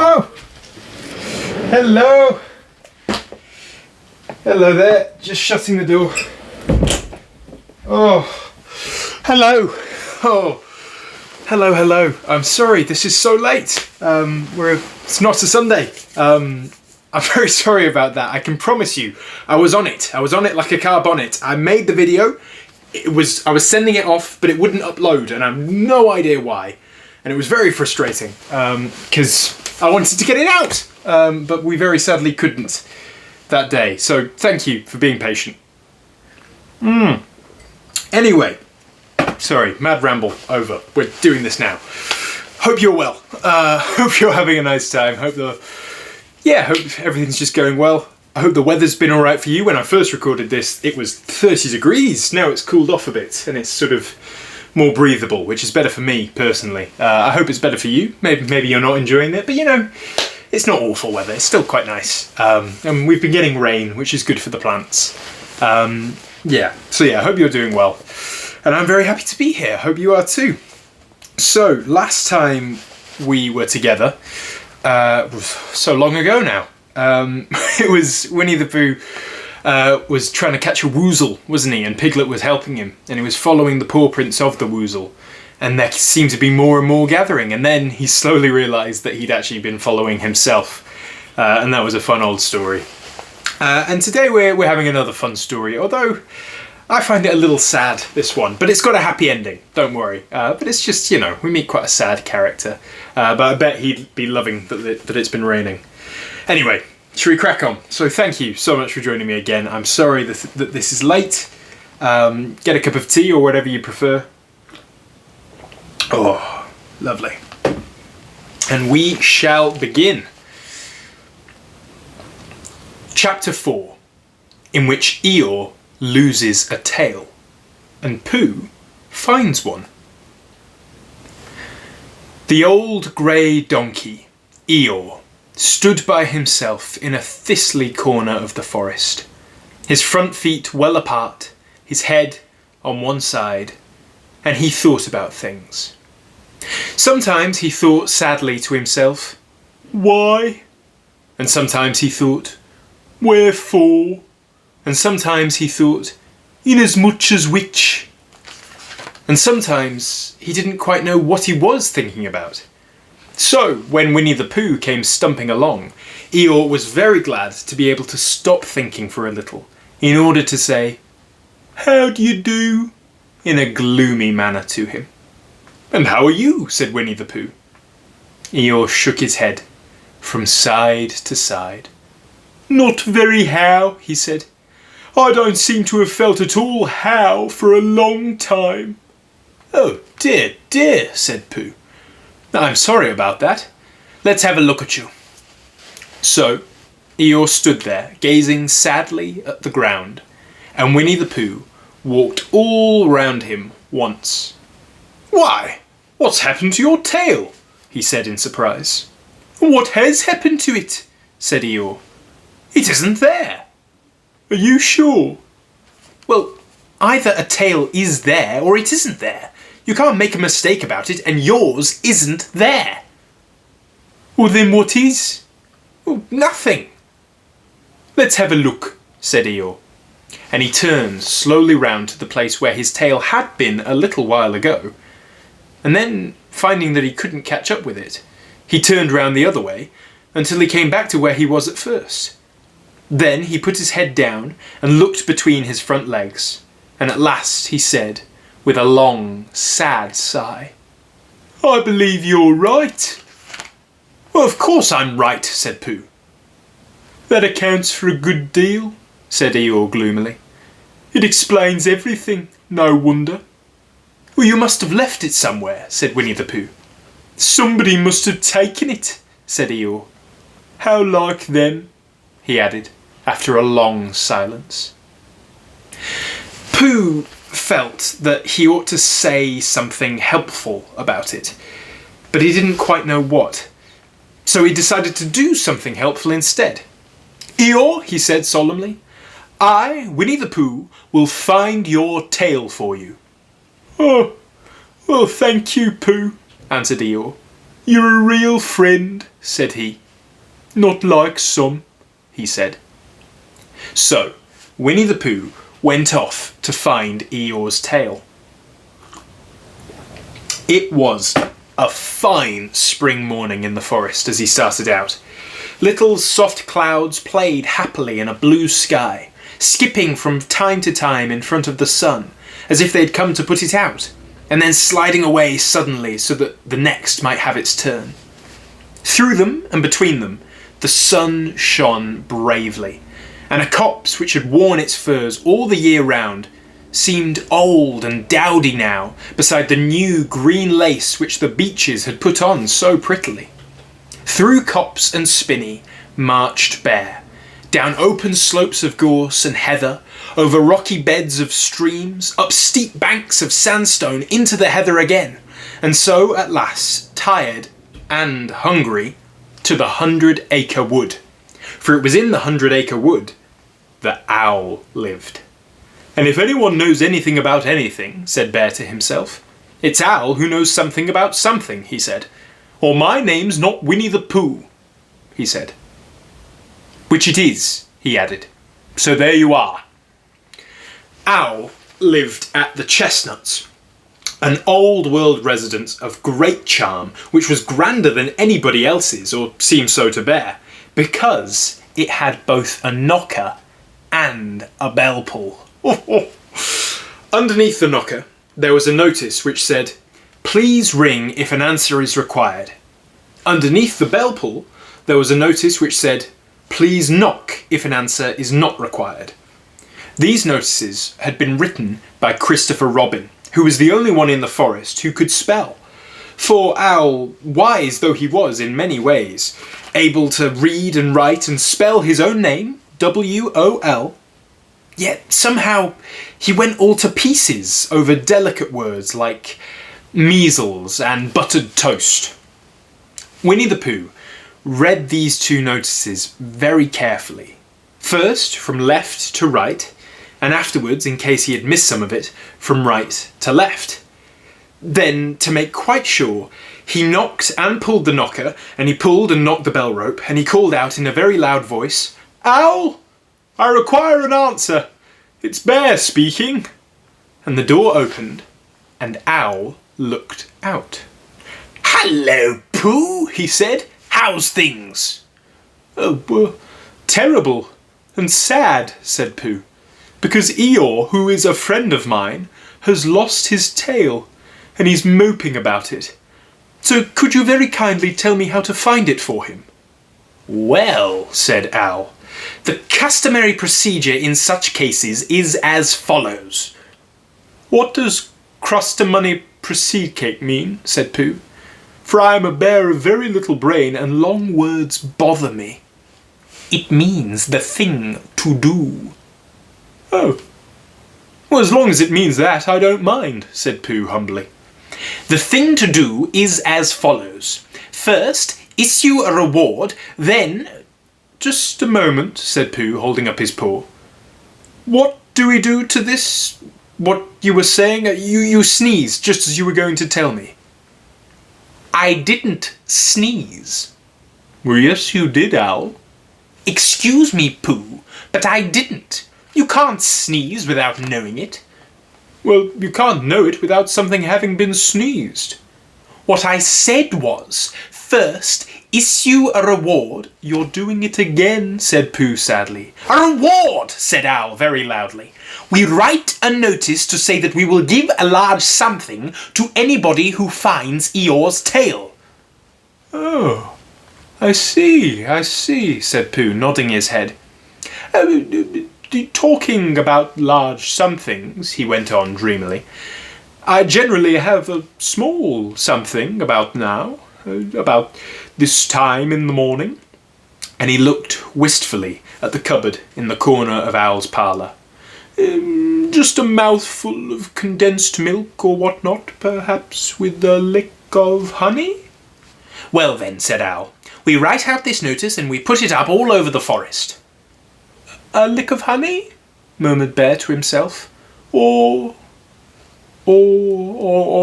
Oh, hello. Hello there. Just shutting the door. Oh, hello. Oh, hello. I'm sorry. This is so late. It's not a Sunday. I'm very sorry about that. I can promise you, I was on it. I was on it like a car bonnet. I made the video. I was sending it off, but it wouldn't upload, and I have no idea why. And it was very frustrating because I wanted to get it out, but we very sadly couldn't that day. So thank you for being patient. Anyway, sorry, mad ramble over. We're doing this now. Hope you're well. Hope you're having a nice time. Hope everything's just going well. I hope the weather's been all right for you. When I first recorded this, it was 30 degrees. Now it's cooled off a bit, and it's sort of more breathable, which is better for me personally. I hope it's better for you. Maybe you're not enjoying it, but you know, it's not awful weather. It's still quite nice. And we've been getting rain, which is good for the plants. I hope you're doing well. And I'm very happy to be here. Hope you are too. So, last time we were together, so long ago now, it was Winnie the Pooh was trying to catch a woozle, wasn't he? And Piglet was helping him, and he was following the paw prints of the woozle. And there seemed to be more and more gathering, and then he slowly realised that he'd actually been following himself. And that was a fun old story. And today we're having another fun story, although I find it a little sad, this one. But it's got a happy ending, don't worry. But it's just, you know, we meet quite a sad character. But I bet he'd be loving that it's been raining. Anyway, should we crack on? So thank you so much for joining me again. I'm sorry that this is late. Get a cup of tea or whatever you prefer. Oh, lovely. And we shall begin. Chapter 4, in which Eeyore loses a tail and Pooh finds one. The old grey donkey, Eeyore, stood by himself in a thistly corner of the forest, his front feet well apart, his head on one side, and he thought about things. Sometimes he thought sadly to himself, "Why?" And sometimes he thought, "Wherefore?" And sometimes he thought, "Inasmuch as which?" And sometimes he didn't quite know what he was thinking about. So, when Winnie the Pooh came stumping along, Eeyore was very glad to be able to stop thinking for a little, in order to say, "How do you do?" in a gloomy manner to him. "And how are you?" said Winnie the Pooh. Eeyore shook his head from side to side. "Not very how," he said. "I don't seem to have felt at all how for a long time." "Oh dear, dear," said Pooh. "I'm sorry about that. Let's have a look at you." So, Eeyore stood there, gazing sadly at the ground, and Winnie the Pooh walked all round him once. "Why, what's happened to your tail?" he said in surprise. "What has happened to it?" said Eeyore. "It isn't there." "Are you sure?" "Well, either a tail is there or it isn't there. You can't make a mistake about it, and yours isn't there." "Well, then what is?" "Well, nothing." "Let's have a look," said Eeyore. And he turned slowly round to the place where his tail had been a little while ago. And then, finding that he couldn't catch up with it, he turned round the other way until he came back to where he was at first. Then he put his head down and looked between his front legs, and at last he said, with a long, sad sigh, "I believe you're right." "Well, of course I'm right," said Pooh. "That accounts for a good deal," said Eeyore gloomily. "It explains everything, no wonder." "Well, you must have left it somewhere," said Winnie the Pooh. "Somebody must have taken it," said Eeyore. "How like them," he added, after a long silence. Pooh felt that he ought to say something helpful about it, but he didn't quite know what. So he decided to do something helpful instead. "Eeyore," he said solemnly, "I, Winnie the Pooh, will find your tail for you." "Oh, well, thank you, Pooh," answered Eeyore. "You're a real friend," said he. "Not like some," he said. So, Winnie the Pooh went off to find Eeyore's tail. It was a fine spring morning in the forest as he started out. Little soft clouds played happily in a blue sky, skipping from time to time in front of the sun, as if they'd come to put it out, and then sliding away suddenly so that the next might have its turn. Through them and between them, the sun shone bravely, and a copse which had worn its furs all the year round seemed old and dowdy now beside the new green lace which the beeches had put on so prettily. Through copse and spinney marched Bear, down open slopes of gorse and heather, over rocky beds of streams, up steep banks of sandstone into the heather again, and so at last, tired and hungry, to the 100-acre wood. For it was in the 100-acre wood that Owl lived. "And if anyone knows anything about anything," said Bear to himself, "it's Owl who knows something about something," he said. "Or my name's not Winnie the Pooh," he said. "Which it is," he added. "So there you are." Owl lived at the Chestnuts, an old-world residence of great charm, which was grander than anybody else's, or seemed so to Bear, because it had both a knocker and a bell pull. Underneath the knocker, there was a notice which said, "Please ring if an answer is required." Underneath the bell pull, there was a notice which said, "Please knock if an answer is not required." These notices had been written by Christopher Robin, who was the only one in the forest who could spell. For Owl, wise though he was in many ways, able to read and write and spell his own name, W-O-L, yet somehow he went all to pieces over delicate words like measles and buttered toast. Winnie the Pooh read these two notices very carefully, first from left to right, and afterwards, in case he had missed some of it, from right to left. Then, to make quite sure, he knocked and pulled the knocker, and he pulled and knocked the bell rope, and he called out in a very loud voice, "Owl, I require an answer. It's Bear speaking." And the door opened, and Owl looked out. "Hello, Pooh," he said. "How's things?" "Oh, terrible and sad," said Pooh, "because Eeyore, who is a friend of mine, has lost his tail, and he's moping about it. So could you very kindly tell me how to find it for him?" "Well," said Owl, "the customary procedure in such cases is as follows." "What does crust-a-money proceed cake mean?" said Pooh. "For I am a bear of very little brain, and long words bother me." "It means the thing to do." "Oh. Well, as long as it means that, I don't mind," said Pooh humbly. "The thing to do is as follows. First, issue a reward, then—" "Just a moment," said Pooh, holding up his paw. "What do we do to this? What you were saying? You sneezed just as you were going to tell me." "I didn't sneeze." "Well, yes, you did, Owl." "Excuse me, Pooh, but I didn't. You can't sneeze without knowing it." "Well, you can't know it without something having been sneezed." "What I said was, first, issue a reward." "You're doing it again," said Pooh sadly. "A reward," said Owl very loudly. "We write a notice to say that we will give a large something to anybody who finds Eeyore's tail." "Oh, I see, said Pooh, nodding his head. "Talking about large somethings," he went on dreamily, "I generally have a small something about now, about this time in the morning." And he looked wistfully at the cupboard in the corner of Owl's parlour. "Just a mouthful of condensed milk or what-not, perhaps with a lick of honey?" "Well then," said Owl, "we write out this notice and we put it up all over the forest." "A lick of honey?" murmured Bear to himself. Or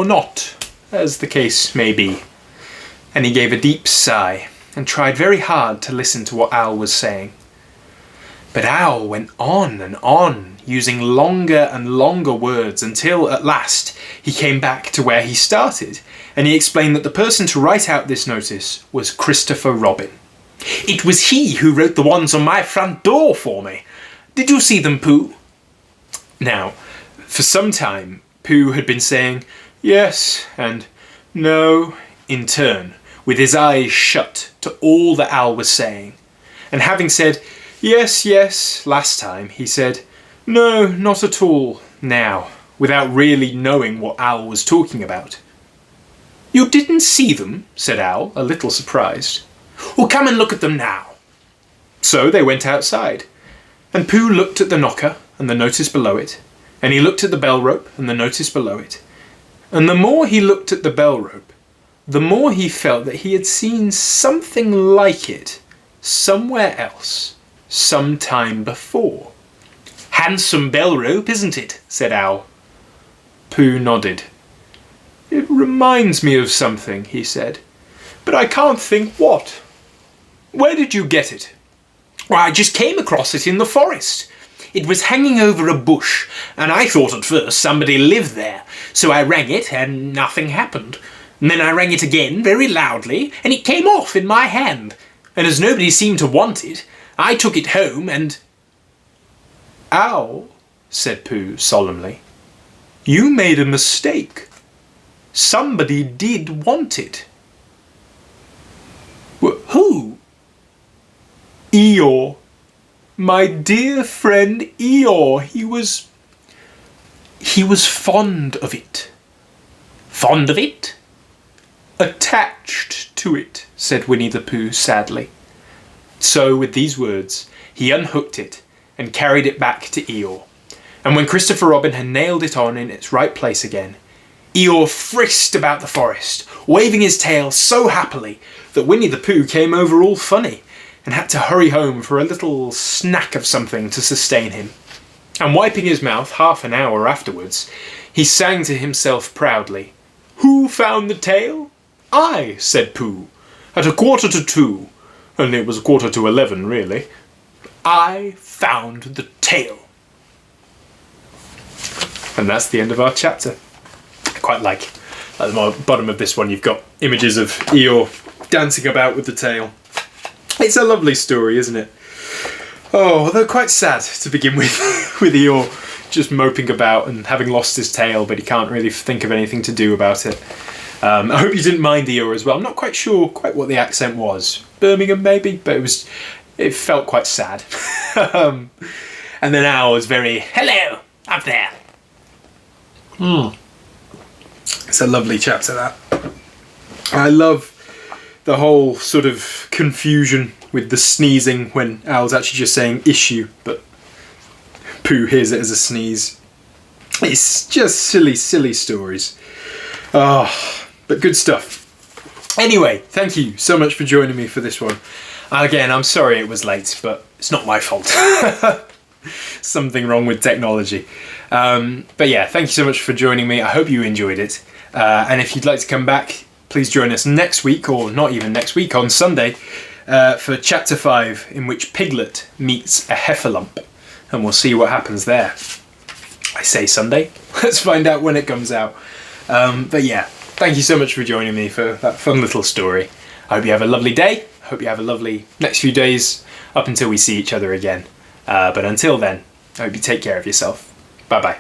not, as the case may be." And he gave a deep sigh and tried very hard to listen to what Owl was saying. But Owl went on and on, using longer and longer words until, at last, he came back to where he started, and he explained that the person to write out this notice was Christopher Robin. "It was he who wrote the ones on my front door for me. Did you see them, Pooh?" Now, for some time, Pooh had been saying yes and no in turn, with his eyes shut to all that Owl was saying. And having said yes, yes last time, he said no, not at all now, without really knowing what Owl was talking about. "You didn't see them?" said Owl, a little surprised. "Well, come and look at them now." So they went outside, and Pooh looked at the knocker and the notice below it, and he looked at the bell rope and the notice below it. And the more he looked at the bell rope, the more he felt that he had seen something like it somewhere else, some time before. "Handsome bell rope, isn't it?" said Owl. Pooh nodded. "It reminds me of something," he said, "but I can't think what. Where did you get it?" "Well, I just came across it in the forest. It was hanging over a bush, and I thought at first somebody lived there, so I rang it and nothing happened. And then I rang it again very loudly, and it came off in my hand. And as nobody seemed to want it, I took it home and—" "Owl," said Pooh solemnly, "you made a mistake. Somebody did want it." "Who?" "Eeyore. My dear friend Eeyore. He was fond of it." "Fond of it?" "Attached to it," said Winnie the Pooh sadly. So, with these words, he unhooked it and carried it back to Eeyore. And when Christopher Robin had nailed it on in its right place again, Eeyore frisked about the forest, waving his tail so happily that Winnie the Pooh came over all funny and had to hurry home for a little snack of something to sustain him. And wiping his mouth half an hour afterwards, he sang to himself proudly, "Who found the tail?" "I," said Pooh, "at 1:45, only it was 11:15, really. I found the tail." And that's the end of our chapter. I quite like, at the bottom of this one, you've got images of Eeyore dancing about with the tail. It's a lovely story, isn't it? Oh, although quite sad to begin with, with Eeyore just moping about and having lost his tail, but he can't really think of anything to do about it. I hope you didn't mind Eeyore as well. I'm not quite sure what the accent was. Birmingham maybe, but it felt quite sad. And then Owl was very, "Hello, up there." It's a lovely chapter, that. I love the whole sort of confusion with the sneezing when Owl's actually just saying issue, but Pooh hears it as a sneeze. It's just silly, silly stories. Oh, but good stuff. Anyway, thank you so much for joining me for this one. Again, I'm sorry it was late, but it's not my fault. Something wrong with technology. But yeah, thank you so much for joining me. I hope you enjoyed it. And if you'd like to come back, please join us next week, or not even next week, on Sunday, for Chapter 5, in which Piglet meets a heffalump. And we'll see what happens there. I say Sunday. Let's find out when it comes out. But yeah, thank you so much for joining me for that fun little story. I hope you have a lovely day. I hope you have a lovely next few days up until we see each other again. But until then, I hope you take care of yourself. Bye-bye.